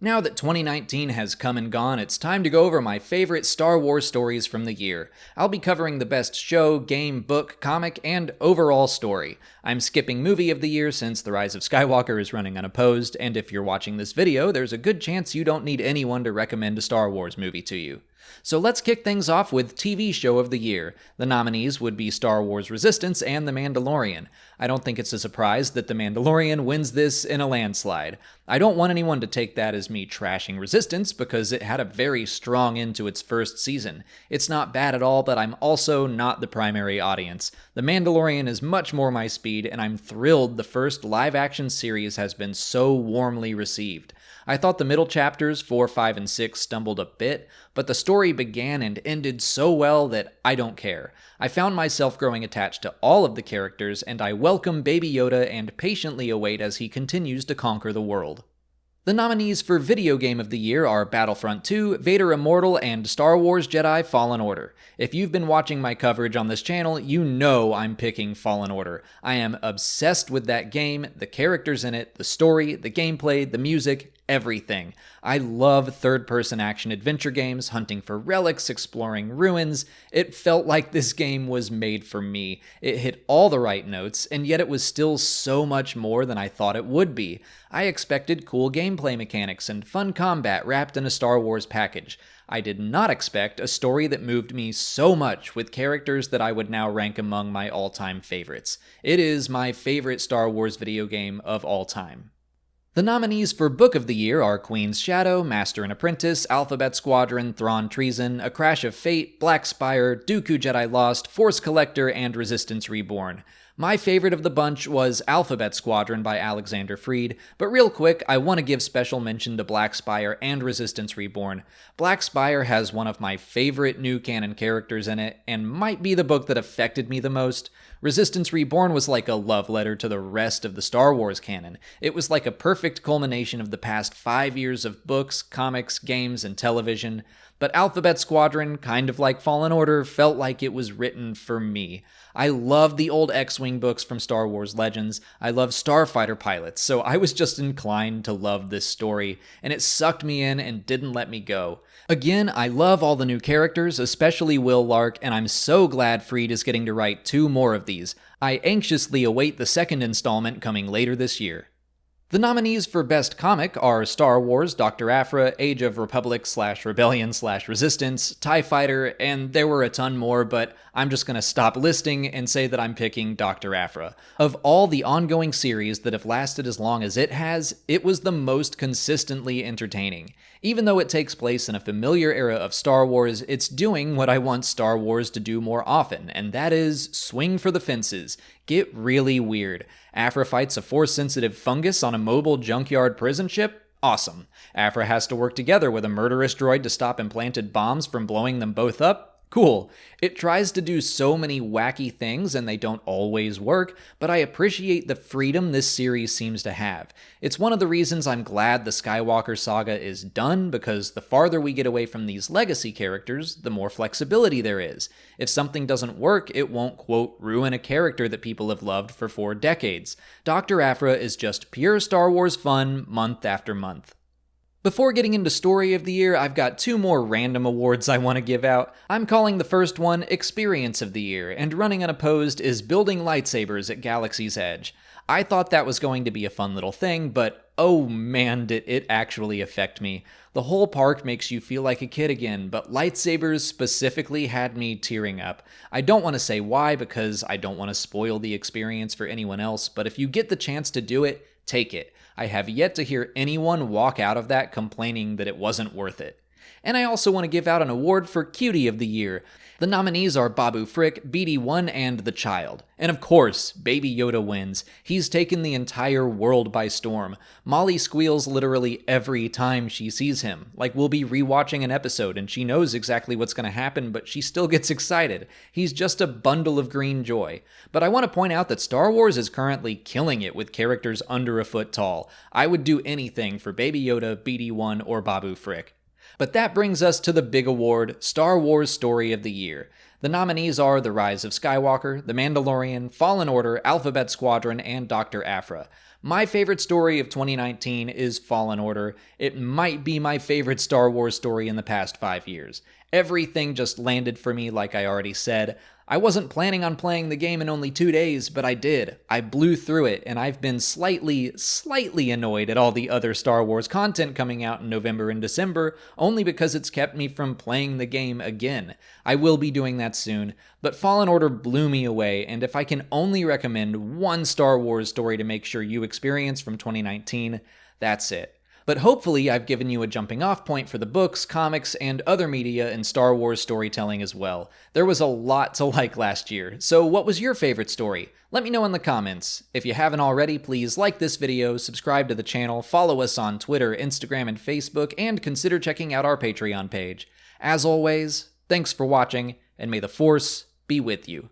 Now that 2019 has come and gone, it's time to go over my favorite Star Wars stories from the year. I'll be covering the best show, game, book, comic, and overall story. I'm skipping movie of the year since The Rise of Skywalker is running unopposed, and if you're watching this video, there's a good chance you don't need anyone to recommend a Star Wars movie to you. So let's kick things off with TV Show of the Year. The nominees would be Star Wars Resistance and The Mandalorian. I don't think it's a surprise that The Mandalorian wins this in a landslide. I don't want anyone to take that as me trashing Resistance because it had a very strong end to its first season. It's not bad at all, but I'm also not the primary audience. The Mandalorian is much more my speed, and I'm thrilled the first live-action series has been so warmly received. I thought the middle chapters, 4, 5, and 6, stumbled a bit, but the story began and ended so well that I don't care. I found myself growing attached to all of the characters, and I welcome Baby Yoda and patiently await as he continues to conquer the world. The nominees for Video Game of the Year are Battlefront 2, Vader Immortal, and Star Wars Jedi Fallen Order. If you've been watching my coverage on this channel, you know I'm picking Fallen Order. I am obsessed with that game, the characters in it, the story, the gameplay, the music, everything. I love third-person action-adventure games, hunting for relics, exploring ruins. It felt like this game was made for me. It hit all the right notes, and yet it was still so much more than I thought it would be. I expected cool gameplay mechanics and fun combat wrapped in a Star Wars package. I did not expect a story that moved me so much with characters that I would now rank among my all-time favorites. It is my favorite Star Wars video game of all time. The nominees for Book of the Year are Queen's Shadow, Master and Apprentice, Alphabet Squadron, Thrawn Treason, A Crash of Fate, Black Spire, Dooku Jedi Lost, Force Collector, and Resistance Reborn. My favorite of the bunch was Alphabet Squadron by Alexander Freed, but real quick, I want to give special mention to Black Spire and Resistance Reborn. Black Spire has one of my favorite new canon characters in it, and might be the book that affected me the most. Resistance Reborn was like a love letter to the rest of the Star Wars canon. It was like a perfect culmination of the past 5 years of books, comics, games, and television. But Alphabet Squadron, kind of like Fallen Order, felt like it was written for me. I love the old X-Wing books from Star Wars Legends. I love starfighter pilots, so I was just inclined to love this story, and it sucked me in and didn't let me go. Again, I love all the new characters, especially Will Lark, and I'm so glad Freed is getting to write 2 more of these. I anxiously await the second installment coming later this year. The nominees for Best Comic are Star Wars, Dr. Aphra, Age of Republic / Rebellion / Resistance, TIE Fighter, and there were a ton more, but I'm just going to stop listing and say that I'm picking Dr. Aphra. Of all the ongoing series that have lasted as long as it has, it was the most consistently entertaining. Even though it takes place in a familiar era of Star Wars, it's doing what I want Star Wars to do more often, and that is swing for the fences. Get really weird. Aphra fights a Force-sensitive fungus on a mobile junkyard prison ship? Awesome. Aphra has to work together with a murderous droid to stop implanted bombs from blowing them both up? Cool. It tries to do so many wacky things and they don't always work, but I appreciate the freedom this series seems to have. It's one of the reasons I'm glad the Skywalker saga is done, because the farther we get away from these legacy characters, the more flexibility there is. If something doesn't work, it won't, quote, ruin a character that people have loved for 4 decades. Dr. Aphra is just pure Star Wars fun month after month. Before getting into Story of the Year, I've got 2 more random awards I want to give out. I'm calling the first one Experience of the Year, and running unopposed is Building Lightsabers at Galaxy's Edge. I thought that was going to be a fun little thing, but oh man, did it actually affect me. The whole park makes you feel like a kid again, but lightsabers specifically had me tearing up. I don't want to say why because I don't want to spoil the experience for anyone else, but if you get the chance to do it, take it. I have yet to hear anyone walk out of that complaining that it wasn't worth it. And I also want to give out an award for Cutie of the Year. The nominees are Babu Frick, BD1, and The Child. And of course, Baby Yoda wins. He's taken the entire world by storm. Molly squeals literally every time she sees him. Like, we'll be rewatching an episode and she knows exactly what's going to happen, but she still gets excited. He's just a bundle of green joy. But I want to point out that Star Wars is currently killing it with characters under a foot tall. I would do anything for Baby Yoda, BD1, or Babu Frick. But that brings us to the big award, Star Wars Story of the Year. The nominees are The Rise of Skywalker, The Mandalorian, Fallen Order, Alphabet Squadron, and Dr. Aphra. My favorite story of 2019 is Fallen Order. It might be my favorite Star Wars story in the past 5 years. Everything just landed for me like I already said. I wasn't planning on playing the game in only 2 days, but I did. I blew through it, and I've been slightly annoyed at all the other Star Wars content coming out in November and December, only because it's kept me from playing the game again. I will be doing that soon, but Fallen Order blew me away, and if I can only recommend one Star Wars story to make sure you experience from 2019, that's it. But hopefully I've given you a jumping off point for the books, comics, and other media in Star Wars storytelling as well. There was a lot to like last year, so what was your favorite story? Let me know in the comments. If you haven't already, please like this video, subscribe to the channel, follow us on Twitter, Instagram, and Facebook, and consider checking out our Patreon page. As always, thanks for watching, and may the Force be with you.